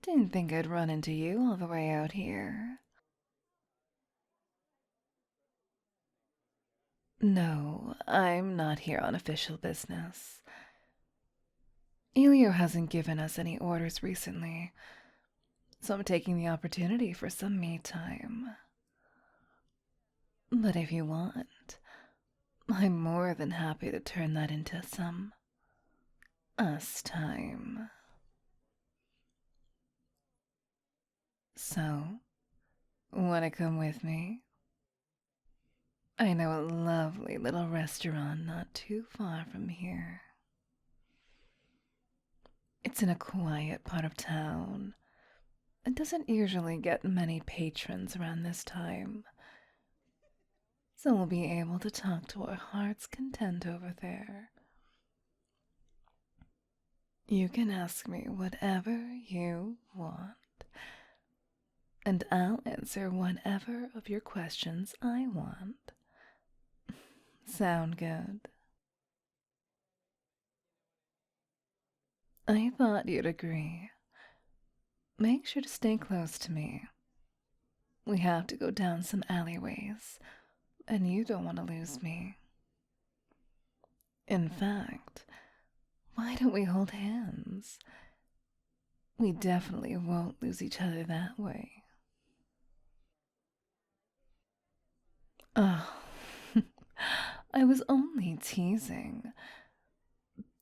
Didn't think I'd run into you all the way out here. No, I'm not here on official business. Elio hasn't given us any orders recently, so I'm taking the opportunity for some me time. But if you want, I'm more than happy to turn that into some us time. So, wanna come with me? I know a lovely little restaurant not too far from here. It's in a quiet part of town. It doesn't usually get many patrons around this time, so we'll be able to talk to our heart's content over there. You can ask me whatever you want, and I'll answer whatever of your questions I want. Sound good? I thought you'd agree. Make sure to stay close to me. We have to go down some alleyways, and you don't want to lose me. In fact, why don't we hold hands? We definitely won't lose each other that way. Oh, I was only teasing.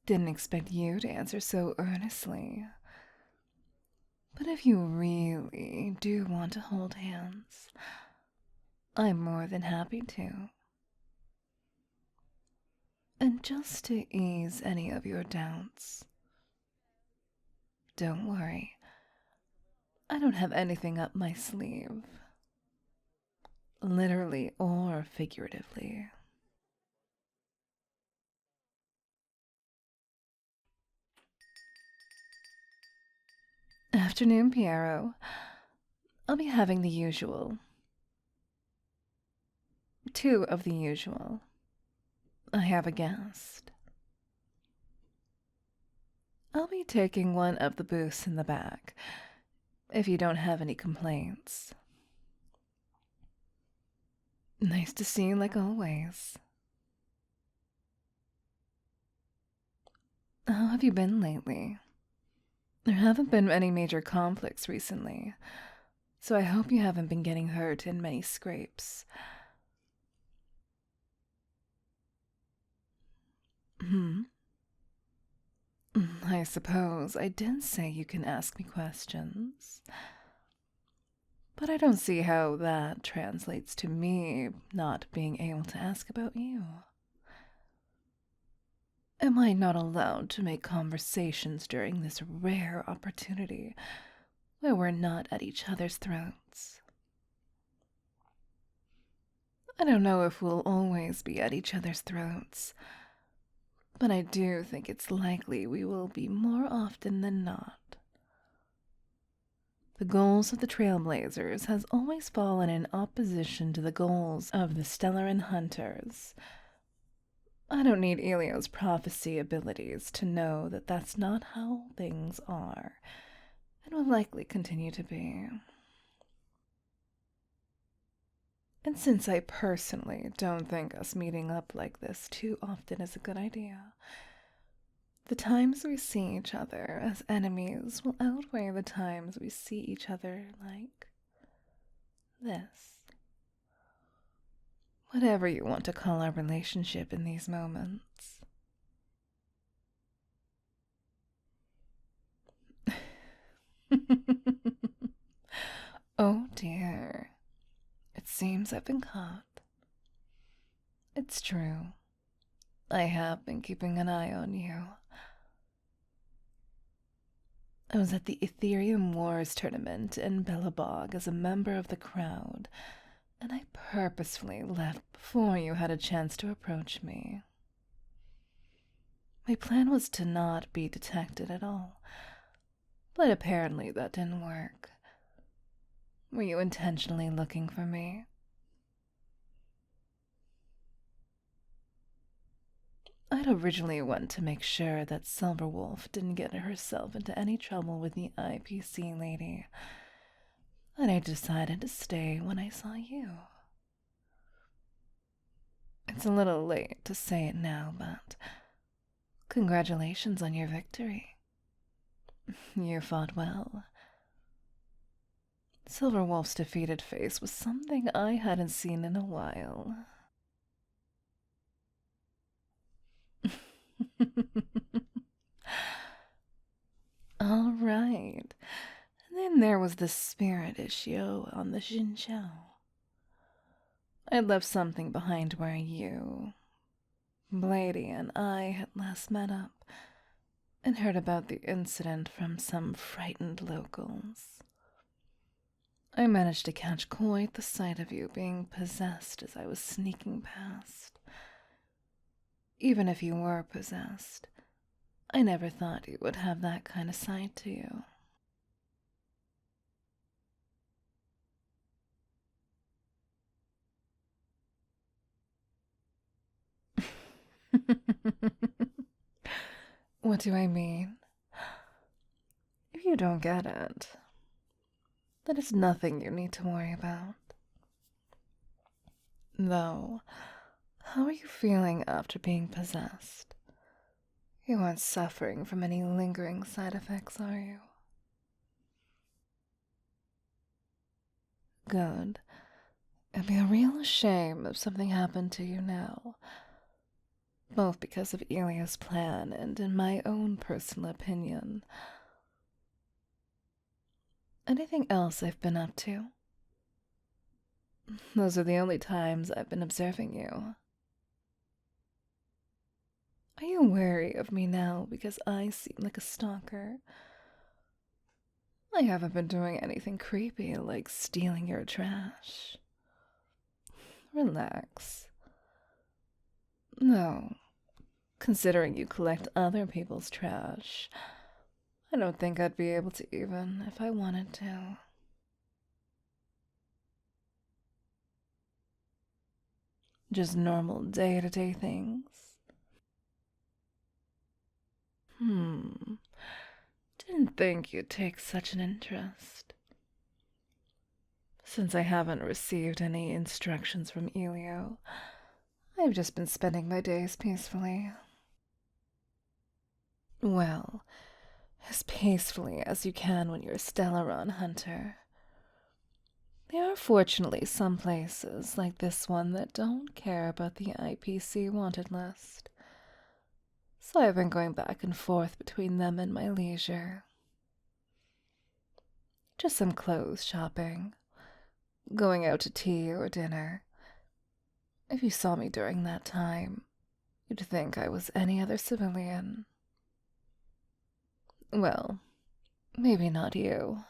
Didn't expect you to answer so earnestly. But if you really do want to hold hands, I'm more than happy to. And just to ease any of your doubts, don't worry. I don't have anything up my sleeve. Literally or figuratively. Afternoon, Piero. I'll be having the usual. Two of the usual. I have a guest. I'll be taking one of the booths in the back, if you don't have any complaints. Nice to see you like always. How have you been lately? There haven't been any major conflicts recently, so I hope you haven't been getting hurt in many scrapes. I suppose I did say you can ask me questions. But I don't see how that translates to me not being able to ask about you. Am I not allowed to make conversations during this rare opportunity where we're not at each other's throats? I don't know if we'll always be at each other's throats, but I do think it's likely we will be more often than not. The goals of the Trailblazers has always fallen in opposition to the goals of the Stellarin Hunters. I don't need Elio's prophecy abilities to know that that's not how things are, and will likely continue to be. And since I personally don't think us meeting up like this too often is a good idea, the times we see each other as enemies will outweigh the times we see each other like this. Whatever you want to call our relationship in these moments. Oh dear. It seems I've been caught. It's true. I have been keeping an eye on you. I was at the Ethereum Wars tournament in Bellabog as a member of the crowd, and I purposefully left before you had a chance to approach me. My plan was to not be detected at all, but apparently that didn't work. Were you intentionally looking for me? I'd originally want to make sure that Silverwolf didn't get herself into any trouble with the IPC lady, and I decided to stay when I saw you. It's a little late to say it now, but congratulations on your victory. You fought well. Silverwolf's defeated face was something I hadn't seen in a while. All right. And then there was the spirit issue on the Xinjiao. I left something behind where you, Blady, and I had last met up and heard about the incident from some frightened locals. I managed to catch quite the sight of you being possessed as I was sneaking past. Even if you were possessed, I never thought you would have that kind of side to you. What do I mean? If you don't get it, that is nothing you need to worry about. Though, how are you feeling after being possessed? You aren't suffering from any lingering side effects, are you? Good. It'd be a real shame if something happened to you now. Both because of Elia's plan and in my own personal opinion. Anything else I've been up to? Those are the only times I've been observing you. Are you wary of me now because I seem like a stalker? I haven't been doing anything creepy like stealing your trash. Relax. No, considering you collect other people's trash, I don't think I'd be able to even if I wanted to. Just normal day-to-day things. Didn't think you'd take such an interest. Since I haven't received any instructions from Elio, I've just been spending my days peacefully. Well, as peacefully as you can when you're a Stellaron hunter. There are fortunately some places like this one that don't care about the IPC wanted list. So I've been going back and forth between them in my leisure. Just some clothes shopping, going out to tea or dinner. If you saw me during that time, you'd think I was any other civilian. Well, maybe not you.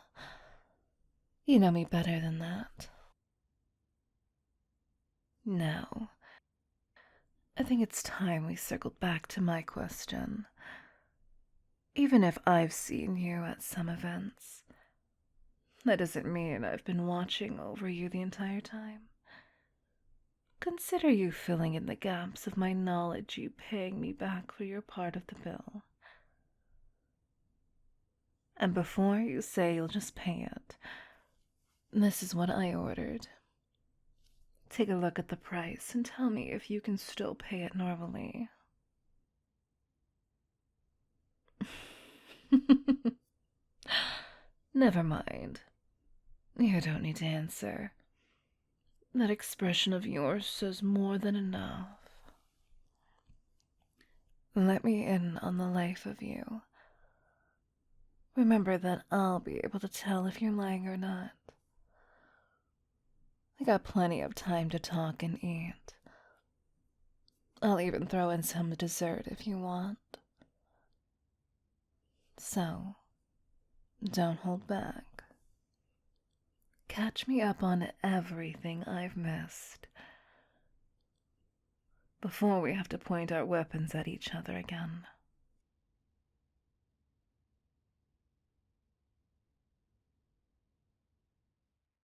You know me better than that. Now, I think it's time we circled back to my question. Even if I've seen you at some events, that doesn't mean I've been watching over you the entire time. Consider you filling in the gaps of my knowledge, you paying me back for your part of the bill. And before you say you'll just pay it, this is what I ordered. Take a look at the price and tell me if you can still pay it normally. Never mind. You don't need to answer. That expression of yours says more than enough. Let me in on the life of you. Remember that I'll be able to tell if you're lying or not. I got plenty of time to talk and eat. I'll even throw in some dessert if you want. So, don't hold back. Catch me up on everything I've missed before we have to point our weapons at each other again.